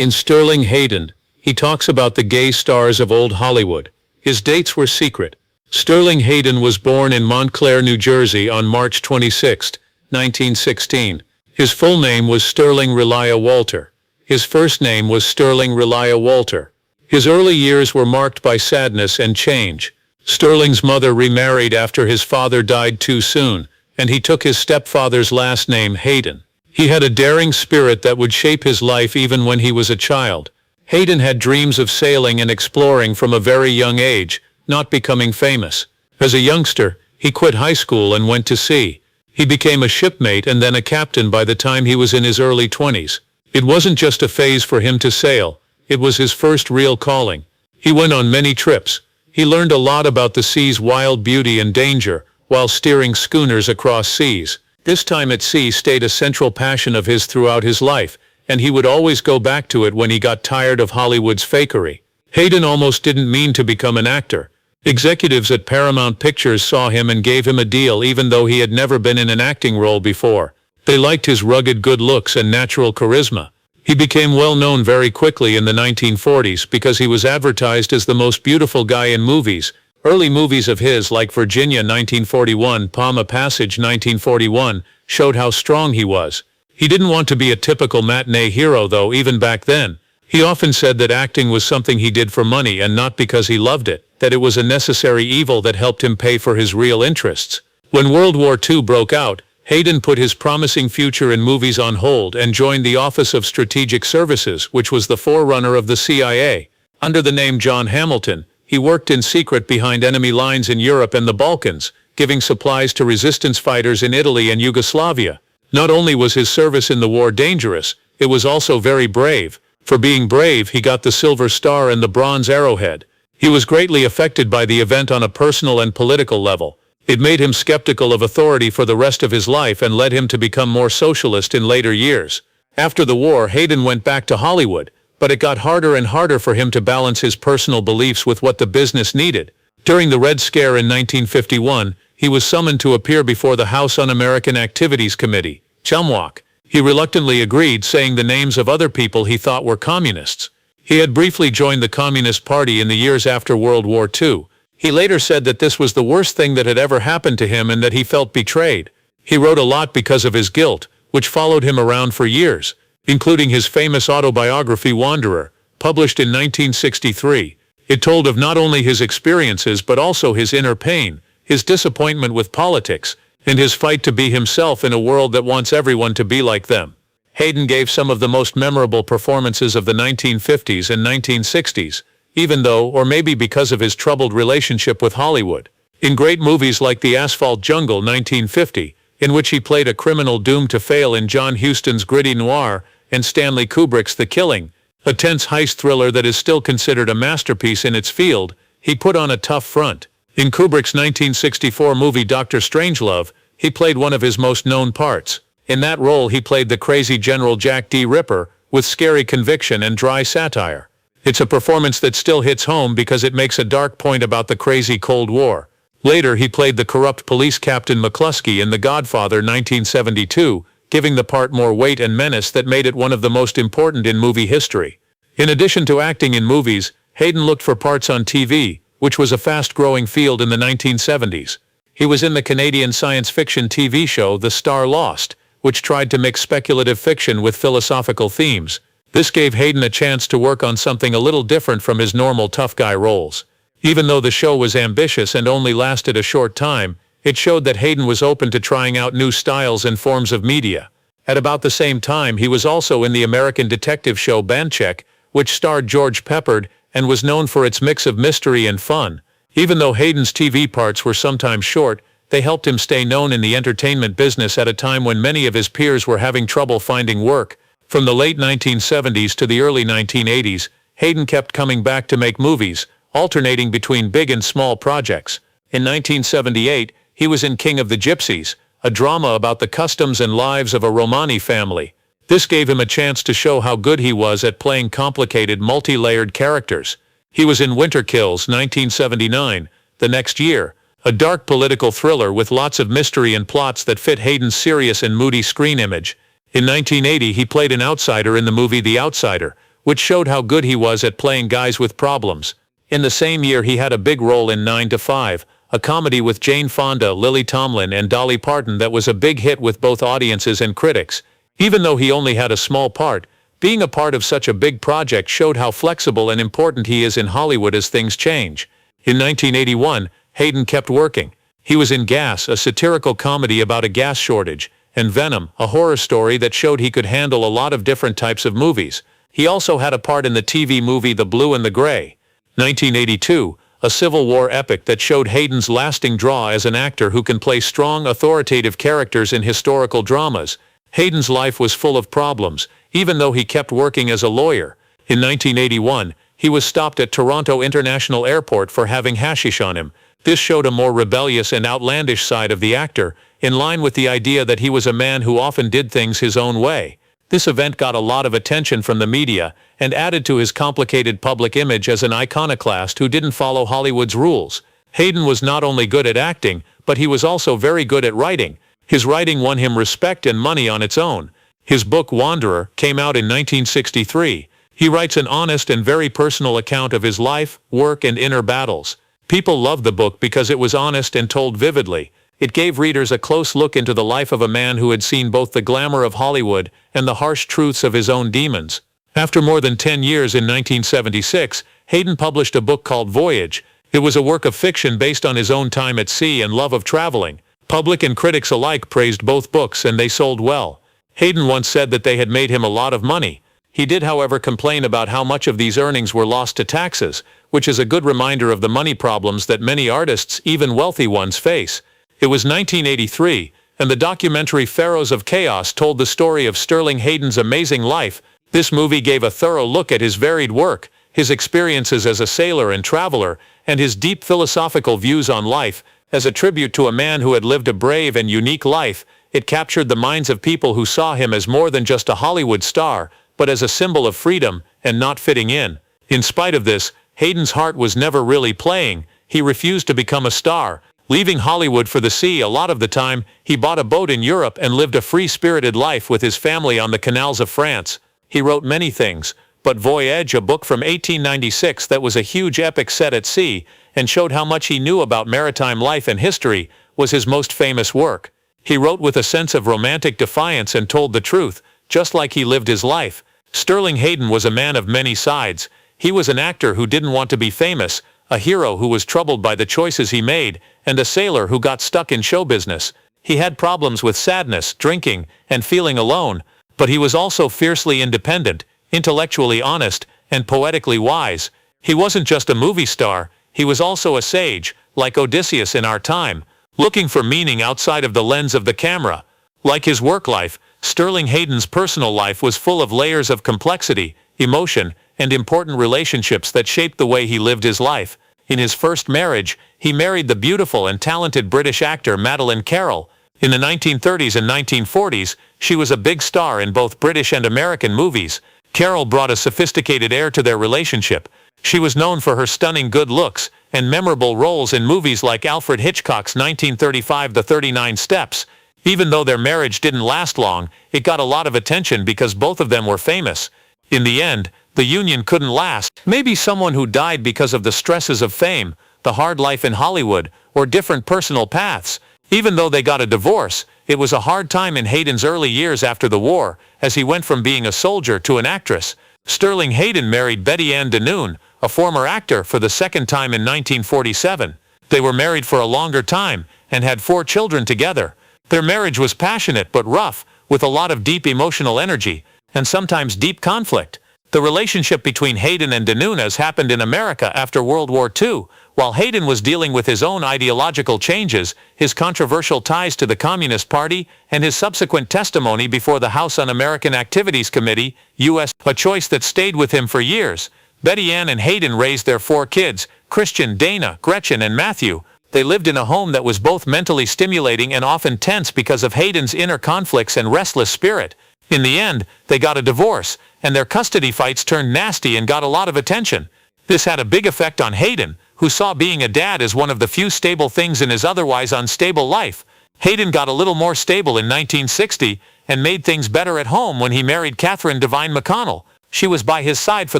In Sterling Hayden, he talks about the gay stars of old Hollywood. His dates were secret. Sterling Hayden was born in Montclair, New Jersey on March 26, 1916. His full name was Sterling Relia Walter. His first name was Sterling Relia Walter. His early years were marked by sadness and change. Sterling's mother remarried after his father died too soon, and he took his stepfather's last name, Hayden. He had a daring spirit that would shape his life even when he was a child. Hayden had dreams of sailing and exploring from a very young age, not becoming famous. As a youngster, he quit high school and went to sea. He became a shipmate and then a captain by the time he was in his early 20s. It wasn't just a phase for him to sail, it was his first real calling. He went on many trips. He learned a lot about the sea's wild beauty and danger, while steering schooners across seas. This time at sea stayed a central passion of his throughout his life, and he would always go back to it when he got tired of Hollywood's fakery. Hayden almost didn't mean to become an actor. Executives at Paramount Pictures saw him and gave him a deal even though he had never been in an acting role before. They liked his rugged good looks and natural charisma. He became well known very quickly in the 1940s because he was advertised as the most beautiful guy in movies. Early movies of his like Virginia 1941, Palm Passage 1941, showed how strong he was. He didn't want to be a typical matinee hero though even back then. He often said that acting was something he did for money and not because he loved it, that it was a necessary evil that helped him pay for his real interests. When World War II broke out, Hayden put his promising future in movies on hold and joined the Office of Strategic Services, which was the forerunner of the CIA. Under the name John Hamilton, he worked in secret behind enemy lines in Europe and the Balkans, giving supplies to resistance fighters in Italy and Yugoslavia. Not only was his service in the war dangerous, it was also very brave. For being brave, he got the Silver Star and the Bronze Arrowhead. He was greatly affected by the event on a personal and political level. It made him skeptical of authority for the rest of his life and led him to become more socialist in later years. After the war, Hayden went back to Hollywood, but it got harder and harder for him to balance his personal beliefs with what the business needed. During the Red Scare in 1951, he was summoned to appear before the House Un-American Activities Committee, CHUMWAC. He reluctantly agreed, saying the names of other people he thought were communists. He had briefly joined the Communist Party in the years after World War II. He later said that this was the worst thing that had ever happened to him and that he felt betrayed. He wrote a lot because of his guilt, which followed him around for years, including his famous autobiography Wanderer, published in 1963. It told of not only his experiences but also his inner pain, his disappointment with politics, and his fight to be himself in a world that wants everyone to be like them. Hayden gave some of the most memorable performances of the 1950s and 1960s, even though, or maybe because of his troubled relationship with Hollywood. In great movies like The Asphalt Jungle 1950, in which he played a criminal doomed to fail in John Huston's gritty noir, and Stanley Kubrick's The Killing, a tense heist thriller that is still considered a masterpiece in its field, he put on a tough front. In Kubrick's 1964 movie Dr. Strangelove, he played one of his most known parts. In that role he played the crazy General Jack D. Ripper, with scary conviction and dry satire. It's a performance that still hits home because it makes a dark point about the crazy Cold War. Later he played the corrupt police captain McCluskey in The Godfather 1972, giving the part more weight and menace that made it one of the most important in movie history. In addition to acting in movies, Hayden looked for parts on TV, which was a fast-growing field in the 1970s. He was in the Canadian science fiction TV show The Star Lost, which tried to mix speculative fiction with philosophical themes. This gave Hayden a chance to work on something a little different from his normal tough guy roles. Even though the show was ambitious and only lasted a short time, it showed that Hayden was open to trying out new styles and forms of media. At about the same time, he was also in the American detective show Banchek, which starred George Peppard and was known for its mix of mystery and fun. Even though Hayden's TV parts were sometimes short, they helped him stay known in the entertainment business at a time when many of his peers were having trouble finding work. From the late 1970s to the early 1980s, Hayden kept coming back to make movies, alternating between big and small projects. In 1978, he was in King of the Gypsies, a drama about the customs and lives of a Romani family. This gave him a chance to show how good he was at playing complicated, multi-layered characters. He was in Winter Kills 1979, the next year, a dark political thriller with lots of mystery and plots that fit Hayden's serious and moody screen image. In 1980 he played an outsider in the movie The Outsider, which showed how good he was at playing guys with problems. In the same year he had a big role in 9 to 5, a comedy with Jane Fonda, Lily Tomlin and Dolly Parton that was a big hit with both audiences and critics. Even though he only had a small part, being a part of such a big project showed how flexible and important he is in Hollywood as things change. In 1981, Hayden kept working. He was in Gas, a satirical comedy about a gas shortage, and Venom, a horror story that showed he could handle a lot of different types of movies. He also had a part in the TV movie The Blue and the Gray. 1982, a Civil War epic that showed Hayden's lasting draw as an actor who can play strong, authoritative characters in historical dramas. Hayden's life was full of problems, even though he kept working as a lawyer. In 1981, he was stopped at Toronto International Airport for having hashish on him. This showed a more rebellious and outlandish side of the actor, in line with the idea that he was a man who often did things his own way. This event got a lot of attention from the media and added to his complicated public image as an iconoclast who didn't follow Hollywood's rules. Hayden was not only good at acting, but he was also very good at writing. His writing won him respect and money on its own. His book Wanderer came out in 1963. He writes an honest and very personal account of his life, work and inner battles. People loved the book because it was honest and told vividly. It gave readers a close look into the life of a man who had seen both the glamour of Hollywood and the harsh truths of his own demons. After more than 10 years in 1976, Hayden published a book called Voyage. It was a work of fiction based on his own time at sea and love of traveling. Public and critics alike praised both books and they sold well. Hayden once said that they had made him a lot of money. He did, however, complain about how much of these earnings were lost to taxes, which is a good reminder of the money problems that many artists, even wealthy ones, face. It was 1983, and the documentary Pharaohs of Chaos told the story of Sterling Hayden's amazing life. This movie gave a thorough look at his varied work, his experiences as a sailor and traveler, and his deep philosophical views on life. As a tribute to a man who had lived a brave and unique life, it captured the minds of people who saw him as more than just a Hollywood star, but as a symbol of freedom and not fitting in. In spite of this, Hayden's heart was never really playing. He refused to become a star. Leaving Hollywood for the sea a lot of the time, he bought a boat in Europe and lived a free-spirited life with his family on the canals of France. He wrote many things, but Voyage, a book from 1896 that was a huge epic set at sea and showed how much he knew about maritime life and history, was his most famous work. He wrote with a sense of romantic defiance and told the truth, just like he lived his life. Sterling Hayden was a man of many sides. He was an actor who didn't want to be famous, a hero who was troubled by the choices he made, and a sailor who got stuck in show business. He had problems with sadness, drinking, and feeling alone, but he was also fiercely independent, intellectually honest, and poetically wise. He wasn't just a movie star, he was also a sage, like Odysseus in our time, looking for meaning outside of the lens of the camera. Like his work life, Sterling Hayden's personal life was full of layers of complexity, emotion, and important relationships that shaped the way he lived his life. In his first marriage, he married the beautiful and talented British actor Madeleine Carroll. In the 1930s and 1940s, she was a big star in both British and American movies. Carroll brought a sophisticated air to their relationship. She was known for her stunning good looks and memorable roles in movies like Alfred Hitchcock's 1935 The 39 Steps. Even though their marriage didn't last long, it got a lot of attention because both of them were famous. In the end, the union couldn't last. Maybe someone who died because of the stresses of fame, the hard life in Hollywood, or different personal paths. Even though they got a divorce, it was a hard time in Hayden's early years after the war, as he went from being a soldier to an actress. Sterling Hayden married Betty Ann DeNoon, a former actor, for the second time in 1947. They were married for a longer time and had 4 children together. Their marriage was passionate but rough, with a lot of deep emotional energy, and sometimes deep conflict. The relationship between Hayden and DeNoon happened in America after World War II. While Hayden was dealing with his own ideological changes, his controversial ties to the Communist Party, and his subsequent testimony before the House Un-American Activities Committee, U.S., a choice that stayed with him for years. Betty Ann and Hayden raised their 4 kids, Christian, Dana, Gretchen, and Matthew. They lived in a home that was both mentally stimulating and often tense because of Hayden's inner conflicts and restless spirit. In the end, they got a divorce, and their custody fights turned nasty and got a lot of attention. This had a big effect on Hayden, who saw being a dad as one of the few stable things in his otherwise unstable life. Hayden got a little more stable in 1960 and made things better at home when he married Catherine Devine McConnell. She was by his side for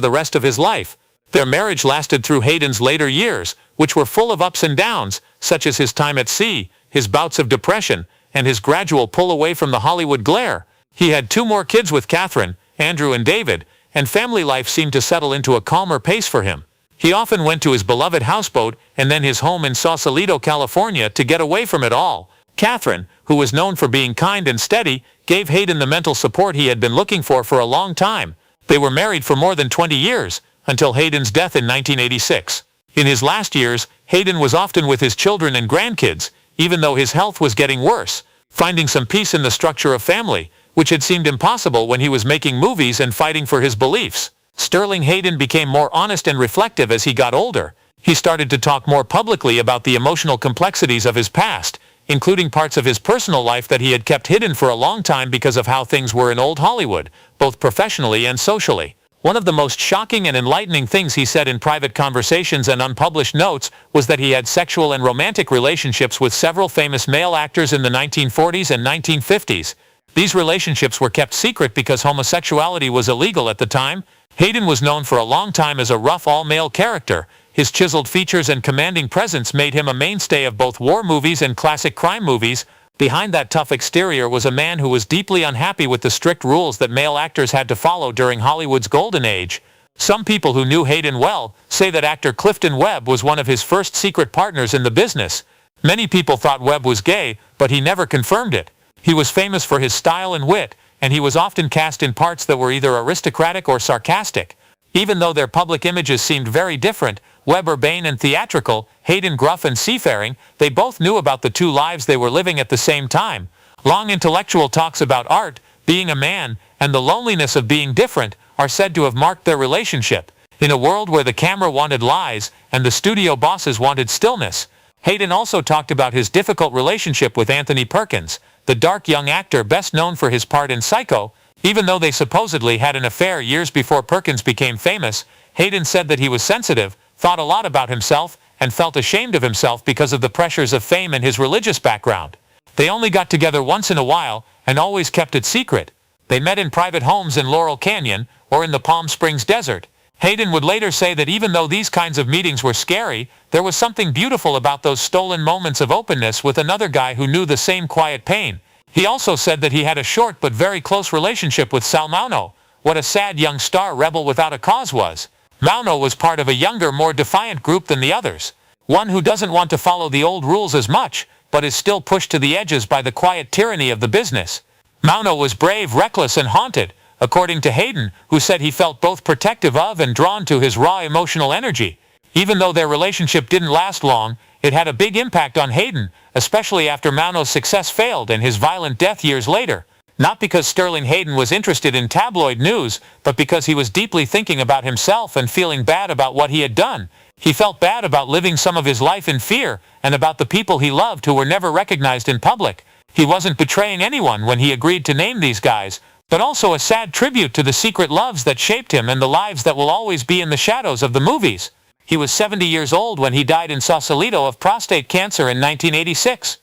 the rest of his life. Their marriage lasted through Hayden's later years, which were full of ups and downs, such as his time at sea, his bouts of depression, and his gradual pull away from the Hollywood glare. He had 2 more kids with Catherine, Andrew and David, and family life seemed to settle into a calmer pace for him. He often went to his beloved houseboat and then his home in Sausalito, California to get away from it all. Catherine, who was known for being kind and steady, gave Hayden the mental support he had been looking for a long time. They were married for more than 20 years, until Hayden's death in 1986. In his last years, Hayden was often with his children and grandkids, even though his health was getting worse, finding some peace in the structure of family, which had seemed impossible when he was making movies and fighting for his beliefs. Sterling Hayden became more honest and reflective as he got older. He started to talk more publicly about the emotional complexities of his past, including parts of his personal life that he had kept hidden for a long time because of how things were in old Hollywood, both professionally and socially. One of the most shocking and enlightening things he said in private conversations and unpublished notes was that he had sexual and romantic relationships with several famous male actors in the 1940s and 1950s. These relationships were kept secret because homosexuality was illegal at the time. Hayden was known for a long time as a rough all-male character. His chiseled features and commanding presence made him a mainstay of both war movies and classic crime movies. Behind that tough exterior was a man who was deeply unhappy with the strict rules that male actors had to follow during Hollywood's golden age. Some people who knew Hayden well say that actor Clifton Webb was one of his first secret partners in the business. Many people thought Webb was gay, but he never confirmed it. He was famous for his style and wit, and he was often cast in parts that were either aristocratic or sarcastic. Even though their public images seemed very different, Webb urbane and theatrical, Hayden gruff and seafaring, they both knew about the 2 lives they were living at the same time. Long intellectual talks about art, being a man, and the loneliness of being different are said to have marked their relationship. In a world where the camera wanted lies and the studio bosses wanted stillness, Hayden also talked about his difficult relationship with Anthony Perkins, the dark young actor best known for his part in Psycho. Even though they supposedly had an affair years before Perkins became famous, Hayden said that he was sensitive, thought a lot about himself, and felt ashamed of himself because of the pressures of fame and his religious background. They only got together once in a while and always kept it secret. They met in private homes in Laurel Canyon or in the Palm Springs desert. Hayden would later say that even though these kinds of meetings were scary, there was something beautiful about those stolen moments of openness with another guy who knew the same quiet pain. He also said that he had a short but very close relationship with Sal Mauno. What a sad young star rebel without a cause was. Mauno was part of a younger, more defiant group than the others. One who doesn't want to follow the old rules as much, but is still pushed to the edges by the quiet tyranny of the business. Mauno was brave, reckless, and haunted, according to Hayden, who said he felt both protective of and drawn to his raw emotional energy. Even though their relationship didn't last long, it had a big impact on Hayden, especially after Mauno's success failed and his violent death years later. Not because Sterling Hayden was interested in tabloid news, but because he was deeply thinking about himself and feeling bad about what he had done. He felt bad about living some of his life in fear, and about the people he loved who were never recognized in public. He wasn't betraying anyone when he agreed to name these guys, but also a sad tribute to the secret loves that shaped him and the lives that will always be in the shadows of the movies. He was 70 years old when he died in Sausalito of prostate cancer in 1986.